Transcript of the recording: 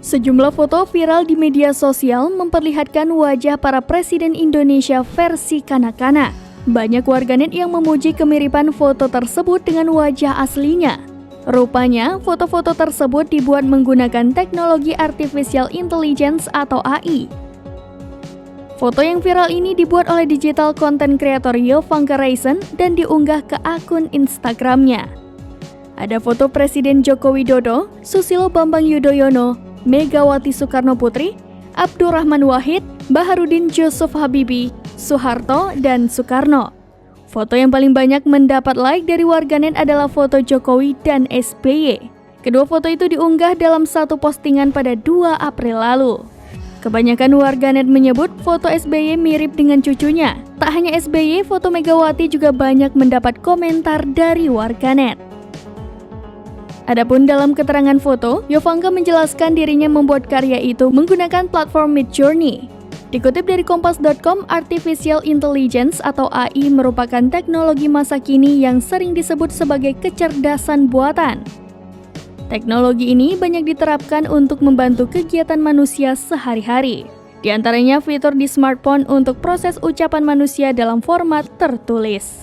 Sejumlah foto viral di media sosial memperlihatkan wajah para presiden Indonesia versi kanak-kanak. Banyak warganet yang memuji kemiripan foto tersebut dengan wajah aslinya. Rupanya, foto-foto tersebut dibuat menggunakan teknologi Artificial Intelligence atau AI. Foto yang viral ini dibuat oleh digital content creator Yovanka Raisin dan diunggah ke akun Instagramnya. Ada foto Presiden Joko Widodo, Susilo Bambang Yudhoyono, Megawati Soekarnoputri, Abdurrahman Wahid, Baharudin Yusuf Habibie, Soeharto, dan Soekarno. Foto yang paling banyak mendapat like dari warganet adalah foto Jokowi dan SBY. Kedua foto itu diunggah dalam satu postingan pada 2 April lalu. Kebanyakan warganet menyebut foto SBY mirip dengan cucunya. Tak hanya SBY, foto Megawati juga banyak mendapat komentar dari warganet. Adapun dalam keterangan foto, Yovanka menjelaskan dirinya membuat karya itu menggunakan platform Midjourney. Dikutip dari Kompas.com, Artificial Intelligence atau AI merupakan teknologi masa kini yang sering disebut sebagai kecerdasan buatan. Teknologi ini banyak diterapkan untuk membantu kegiatan manusia sehari-hari. Di antaranya fitur di smartphone untuk proses ucapan manusia dalam format tertulis.